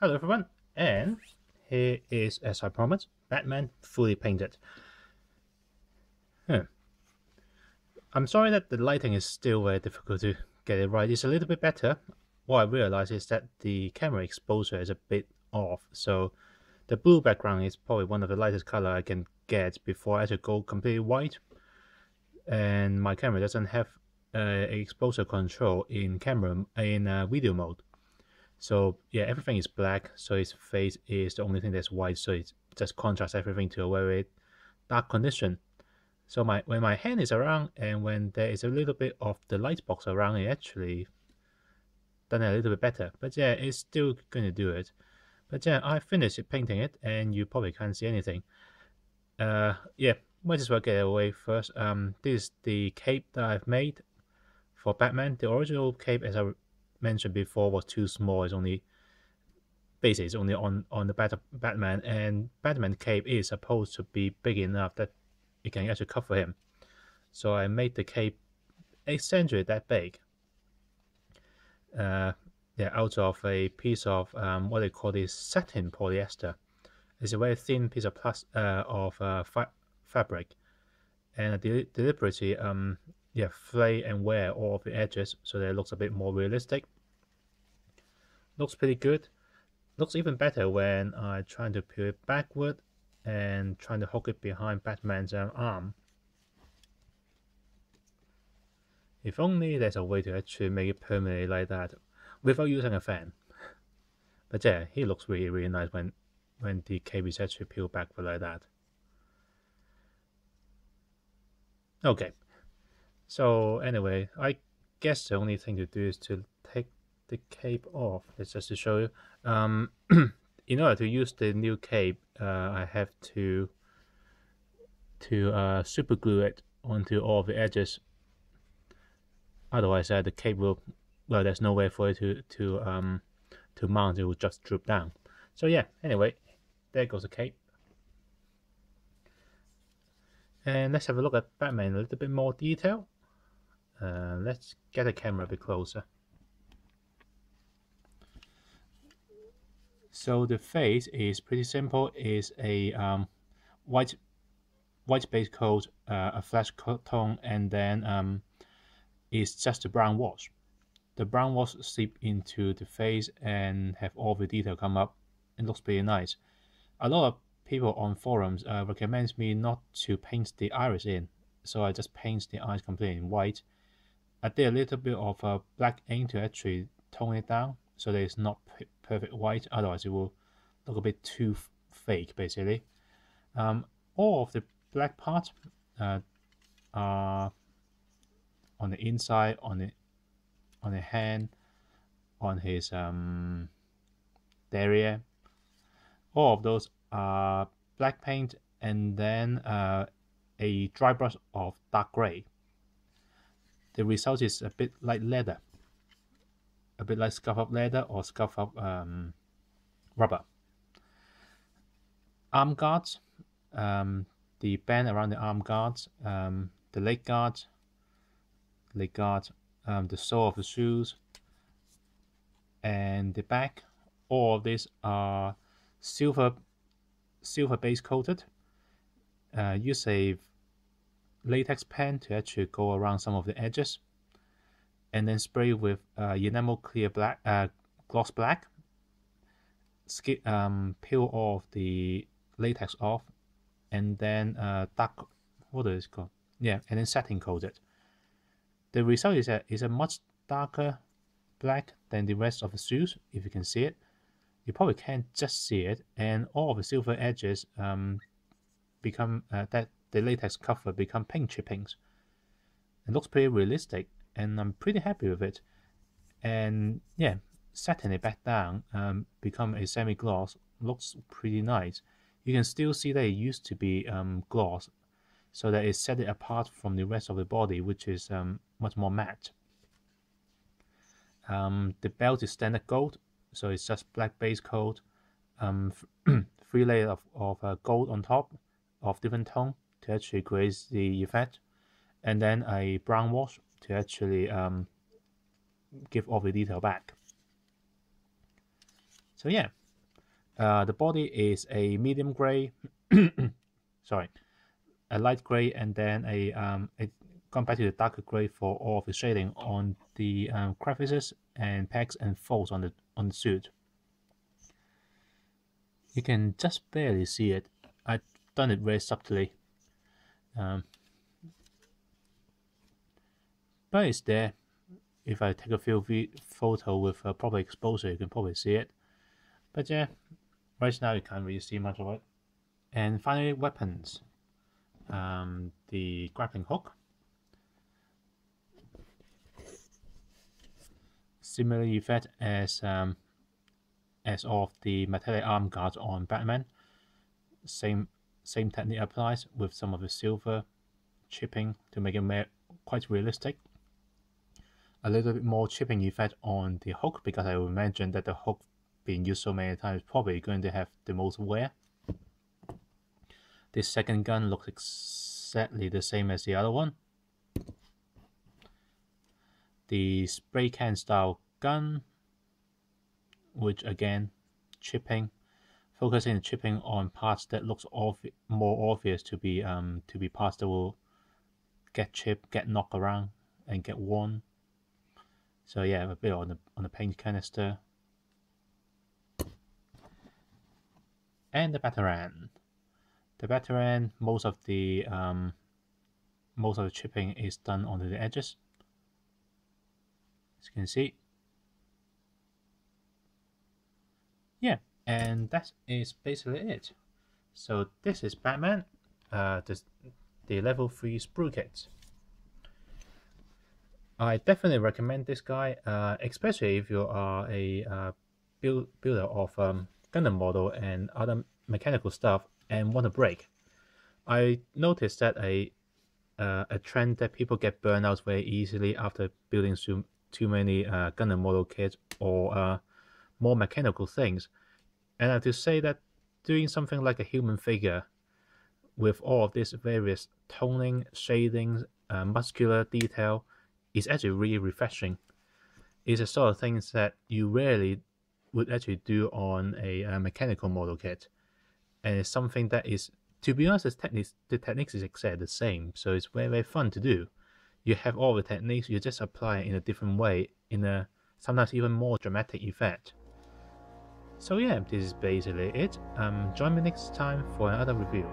Hello everyone, and here is, as I promised, Batman fully painted. I'm sorry that the lighting is still very difficult to get it right. It's a little bit better. What I realized is that the camera exposure is a bit off, so the blue background is probably one of the lightest color I can get before I actually go completely white. And my camera doesn't have exposure control in video mode. So yeah, everything is black, so his face is the only thing that's white, so it just contrasts everything to a very dark condition. So when my hand is around and when there is a little bit of the light box around, it actually done a little bit better. But yeah, it's still going to do it. But yeah, I finished painting it and you probably can't see anything. Yeah, might as well get it away first. This is the cape that I've made for Batman. The original cape, as I mentioned before, was too small. It's only on the Batman, and Batman cape is supposed to be big enough that it can actually cover him. So I made the cape essentially that big. Yeah, out of a piece of what they call this satin polyester. It's a very thin piece of fabric, and I deliberately flay and wear all of the edges so that it looks a bit more realistic. Looks pretty good. Looks even better when I try to peel it backward and trying to hook it behind Batman's arm. If only there's a way to actually make it permanently like that without using a fan. But yeah, he looks really nice when the cape is actually peeled backward like that. Okay, so anyway, I guess the only thing to do is to take the cape off. It's just to show you. In order to use the new cape, I have to super glue it onto all the edges. Otherwise, the cape will, well, there's no way for it to mount. It will just droop down. So yeah. Anyway, there goes the cape. And let's have a look at Batman in a little bit more detail. Let's get the camera a bit closer. So the face is pretty simple. It's a white base coat, a flesh tone, and then it's just a brown wash. The brown wash seep into the face and have all the detail come up. It looks pretty nice. A lot of people on forums recommends me not to paint the iris in, so I just paint the eyes completely in white. I did a little bit of black ink to actually tone it down so that it's not perfect white, otherwise it will look a bit too fake basically. All of the black parts are on the inside, on the hand, on his derriere. All of those are black paint, and then a dry brush of dark gray. The result is a bit like leather, a bit like scuff up leather or scuff up rubber. Arm guards, the band around the arm guards, the leg guards, the sole of the shoes, and the back. All of these are silver base coated. Use a latex pen to actually go around some of the edges, and then spray with enamel clear black, gloss black. Peel all of the latex off, and then dark, what is it called? Yeah, and then satin coat it. The result is a much darker black than the rest of the shoes. If you can see it, you probably can't just see it, and all of the silver edges become that the latex cover become pink chippings. It looks pretty realistic, and I'm pretty happy with it. And yeah, setting it back down, become a semi-gloss, looks pretty nice. You can still see that it used to be gloss, so that it set it apart from the rest of the body, which is much more matte. The belt is standard gold, so it's just black base coat, 3 layers of gold on top of different tone to actually create the effect, and then a brown wash to actually give all the detail back. So yeah, The body is a medium gray, sorry, a light gray, and then a gone back to the darker gray for all of the shading on the crevices and pegs and folds on the suit. You can just barely see it. I've done it very subtly, but it's there. If I take a few photo with a proper exposure, you can probably see it. But yeah, right now you can't really see much of it. And finally, weapons. The grappling hook. Similar effect as of the metallic arm guards on Batman. Same technique applies with some of the silver chipping to make it quite realistic. A little bit more chipping effect on the hook because I would imagine that the hook being used so many times is probably going to have the most wear. This second gun looks exactly the same as the other one. The spray can style gun, which again, chipping, focusing the chipping on parts that looks more obvious to be parts that will get chipped, get knocked around, and get worn. So yeah, a bit on the paint canister. And the Batarang. The Batarang, most of the chipping is done onto the edges, as you can see. Yeah, and that is basically it. So this is Batman, the level 3 Sprukit. I definitely recommend this guy, especially if you are a builder of Gundam model and other mechanical stuff and want to break. I noticed that a trend that people get burned out very easily after building too many Gundam model kits or more mechanical things. And I have to say that doing something like a human figure with all of these various toning, shadings, muscular detail is actually really refreshing. It's a sort of things that you rarely would actually do on a mechanical model kit. And it's something that is, to be honest, the techniques is exactly the same, so it's very, very fun to do. You have all the techniques, you just apply it in a different way, in a sometimes even more dramatic effect. So yeah, this is basically it. Join me next time for another review.